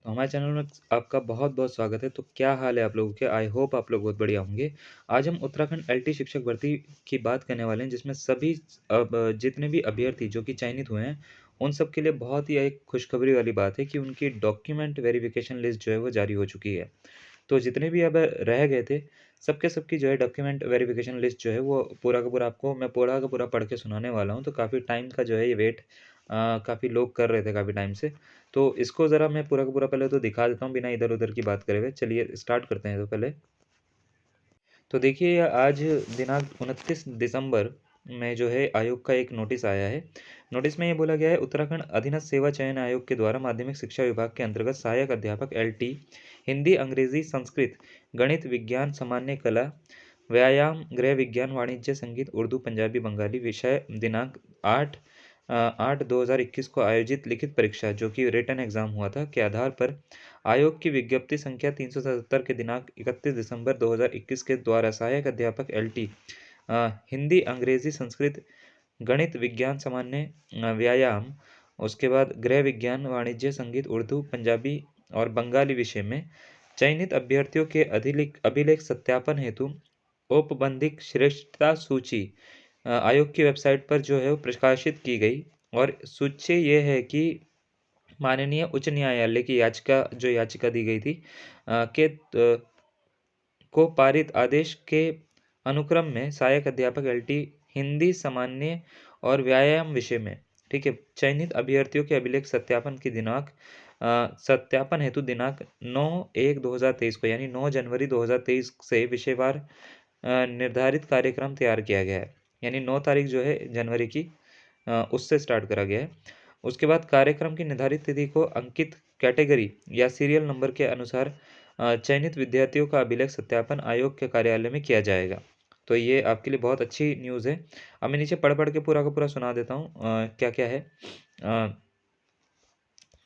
हमारे चैनल में आपका बहुत-बहुत स्वागत है। तो क्या हाल है आप लोगों के? आई होप आप लोग बहुत बढ़िया होंगे। आज हम उत्तराखंड एलटी शिक्षक भर्ती की बात करने वाले हैं जिसमें सभी जितने भी अभ्यर्थी जो कि चयनित हुए हैं, उन सब के लिए बहुत ही एक खुशखबरी वाली बात है कि उनकी डॉक्यूमेंट वेरिफिकेशन लिस्ट जो है वो जारी हो चुकी है। तो जितने भी अब रह गए थे, सबके सबकी जो है डॉक्यूमेंट वेरिफिकेशन लिस्ट जो है वो पूरा का पूरा आपको मैं पूरा का पूरा पढ़ के सुनाने वाला हूँ। तो काफ़ी टाइम का जो है ये वेट काफ़ी लोग कर रहे थे काफ़ी टाइम से। तो इसको ज़रा मैं पूरा का पूरा पहले तो दिखा देता हूँ बिना इधर-उधर की बात करे हुए। चलिए स्टार्ट करते हैं तो पहले। तो देखिए आज दिनांक 29 दिसंबर में जो है आयोग का एक नोटिस आया है। नोटिस में ये बोला गया है उत्तराखंड अधीनस्थ सेवा चयन आयोग के द्वारा माध्यमिक शिक्षा विभाग के अंतर्गत सहायक अध्यापक एलटी हिंदी, अंग्रेजी, संस्कृत, गणित, विज्ञान, सामान्य कला, व्यायाम, गृह विज्ञान, वाणिज्य, संगीत, उर्दू, पंजाबी, बंगाली विषय दिनांक 8/2/2021 को आयोजित लिखित परीक्षा जो कि रिटन एग्जाम हुआ था के आधार पर आयोग की विज्ञप्ति संख्या 377 के दिनांक 31 दिसंबर 2021 के द्वारा सहायक अध्यापक एलटी हिंदी, अंग्रेजी, संस्कृत, गणित, विज्ञान, सामान्य व्यायाम, उसके बाद गृह विज्ञान, वाणिज्य, संगीत, उर्दू, पंजाबी और बंगाली विषय में चयनित अभ्यर्थियों के अभिलेख सत्यापन हेतु औपबंधिक श्रेष्ठता सूची आयोग की वेबसाइट पर जो है वो प्रकाशित की गई और सूची ये है कि माननीय उच्च न्यायालय की याचिका दी गई थी को पारित आदेश के अनुक्रम में सहायक अध्यापक एलटी हिंदी सामान्य और व्यायाम विषय में ठीक है चयनित अभ्यर्थियों के अभिलेख सत्यापन हेतु दिनांक 9/1/2023 को यानी 9 जनवरी 2023 से विषयवार निर्धारित कार्यक्रम तैयार किया गया है। यानी 9 तारीख जो है जनवरी की उससे स्टार्ट करा गया है। उसके बाद कार्यक्रम की निर्धारित तिथि को अंकित कैटेगरी या सीरियल नंबर के अनुसार चयनित विद्यार्थियों का अभिलेख सत्यापन आयोग के कार्यालय में किया जाएगा। तो ये आपके लिए बहुत अच्छी न्यूज़ है। अब मैं नीचे पढ़-पढ़ के पूरा का पूरा सुना देता हूँ क्या-क्या है। अ,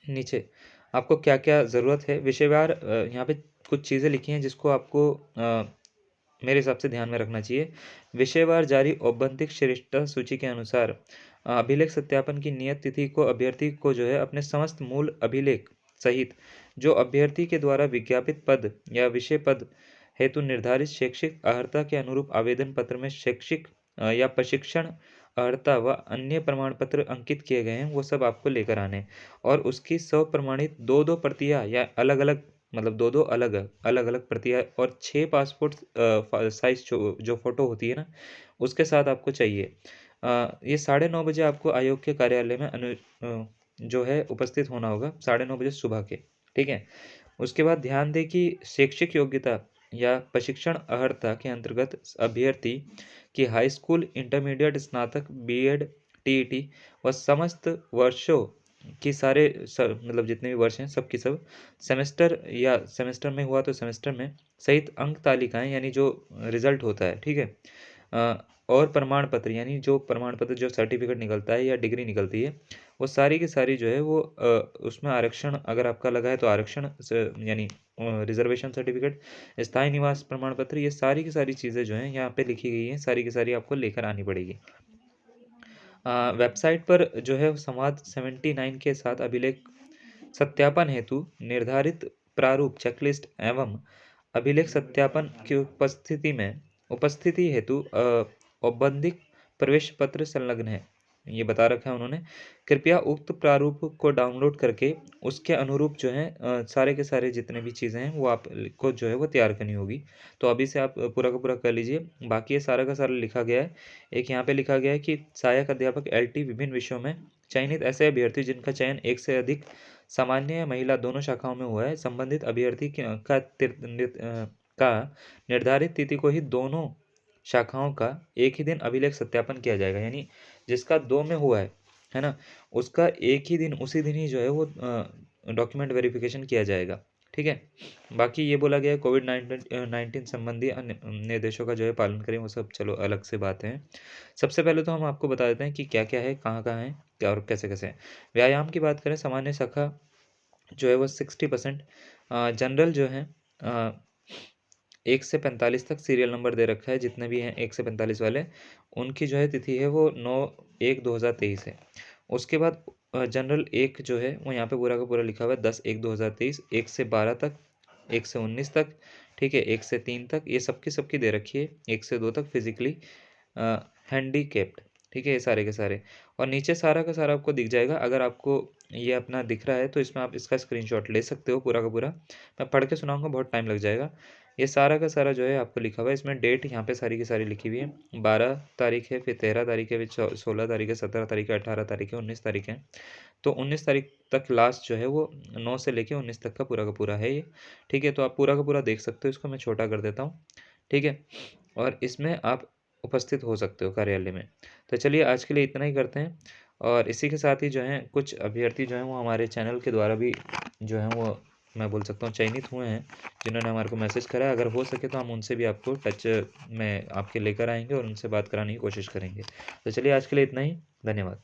नीचे आपको क्या-क्या ज़रूरत है विषयवार यहाँ पे कुछ चीज़ें लिखी हैं जिसको आपको मेरे हिसाब से ध्यान में रखना चाहिए। विषयवार जारी औपबंधिक श्रेष्ठता सूची के अनुसार अभिलेख सत्यापन की नियत तिथि को अभ्यर्थी को जो है अपने समस्त मूल अभिलेख सहित जो अभ्यर्थी के द्वारा विज्ञापित पद या विषय पद हेतु निर्धारित शैक्षिक अर्हता के अनुरूप आवेदन पत्र में शैक्षिक या प्रशिक्षण अर्हता व अन्य प्रमाण पत्र अंकित किए गए हैं वो सब आपको लेकर आने हैं। और उसकी स्वप्रमाणित 2-2 प्रतियाँ या अलग-अलग मतलब 2-2 अलग-अलग प्रतियाँ और 6 पासपोर्ट साइज़ जो फ़ोटो होती है ना, उसके साथ आपको चाहिए। ये 9:30 बजे आपको आयोग के कार्यालय में जो है उपस्थित होना होगा, 9:30 बजे सुबह के, ठीक है? उसके बाद ध्यान दें कि शैक्षिक योग्यता या प्रशिक्षण अर्हता के अंतर्गत अभ्यर्थी की हाई स्कूल, इंटरमीडिएट, स्नातक, बीएड, टीईटी व समस्त वर्षों की सारे मतलब जितने भी वर्ष हैं सब की सब सेमेस्टर में हुआ तो सेमेस्टर में सहित अंक तालिकाएं यानी जो रिजल्ट होता है ठीक है और प्रमाण पत्र यानी जो प्रमाण पत्र जो सर्टिफिकेट निकलता है या डिग्री निकलती है वो सारी की सारी जो है वो उसमें आरक्षण अगर आपका लगा है तो आरक्षण यानी रिजर्वेशन सर्टिफिकेट, स्थायी निवास प्रमाण पत्र ये सारी की सारी चीज़ें जो हैं यहाँ पे लिखी गई हैं सारी की सारी आपको लेकर आनी पड़ेगी। वेबसाइट पर जो है संवाद 79 के साथ अभिलेख सत्यापन हेतु निर्धारित प्रारूप चेकलिस्ट एवं अभिलेख सत्यापन की उपस्थिति हेतु औपबंधिक प्रवेश पत्र संलग्न है। ये बता रखा है उन्होंने। कृपया उक्त प्रारूप को डाउनलोड करके उसके अनुरूप जो है सारे के सारे जितने भी चीज़ें हैं वो आपको जो है वो तैयार करनी होगी। तो अभी से आप पूरा का पूरा कर लीजिए। बाकी ये सारा का सारा लिखा गया है। एक यहाँ पे लिखा गया है कि सहायक अध्यापक एलटी विभिन्न विषयों में चयनित ऐसे अभ्यर्थी जिनका चयन एक से अधिक सामान्य या महिला दोनों शाखाओं में हुआ है संबंधित अभ्यर्थी का निर्धारित तिथि को ही दोनों शाखाओं का एक ही दिन अभिलेख सत्यापन किया जाएगा। यानी जिसका 2 में हुआ है ना? उसका एक ही दिन उसी दिन ही जो है वो डॉक्यूमेंट वेरिफिकेशन किया जाएगा। ठीक है? बाकी ये बोला गया है कोविड 19 संबंधी अन्य निर्देशों का जो है पालन करें वो सब चलो अलग से बातें हैं। सबसे पहले तो हम आपको बता देते हैं कि क्या-क्या है, कहाँ-कहाँ है, क्या और कैसे-कैसे हैं। व्यायाम की बात करें सामान्य शाखा जो है वो 60% जनरल जो है 1 से 45 तक सीरियल नंबर दे रखा है जितने भी हैं 1 से 45 वाले, उनकी जो है तिथि है वो 9/1/2023 है। उसके बाद जनरल 1 जो है वो यहाँ पे पूरा का पूरा लिखा हुआ है 10/1/2023 1 से 12 तक, 1 से 19 तक, ठीक है, 1 से 3 तक, ये सबकी सबकी दे रखी है, 1 से 2 तक फिजिकली हैंडीकेप्ड, ठीक है, ये सारे के सारे। और नीचे सारा का सारा आपको दिख जाएगा। अगर आपको ये अपना दिख रहा है तो इसमें आप इसका स्क्रीनशॉट ले सकते हो पूरा का पूरा। मैं पढ़ के सुनाऊंगा, बहुत टाइम लग जाएगा। ये सारा का सारा जो है आपको लिखा हुआ है, इसमें डेट यहाँ पे सारी की सारी लिखी हुई है। 12 तारीख है, फिर 13 तारीख है, फिर 16 तारीख है, 17 तारीख है, 18 तारीख है, 19 तारीख है। तो 19 तारीख तक लास्ट जो है वो 9 से लेके 19 तक का पूरा है ये, ठीक है। तो आप पूरा का पूरा देख सकते हो, इसको मैं छोटा कर देता हूँ, ठीक है। और इसमें आप उपस्थित हो सकते हो कार्यालय में। तो चलिए आज के लिए इतना ही करते हैं। और इसी के साथ ही जो है कुछ अभ्यर्थी जो हैं वो हमारे चैनल के द्वारा भी जो हैं वो मैं बोल सकता हूँ चयनित हुए हैं, जिन्होंने हमारे को मैसेज करा है। अगर हो सके तो हम उनसे भी आपको टच में आपके लेकर आएंगे और उनसे बात कराने की कोशिश करेंगे। तो चलिए आज के लिए इतना ही, धन्यवाद।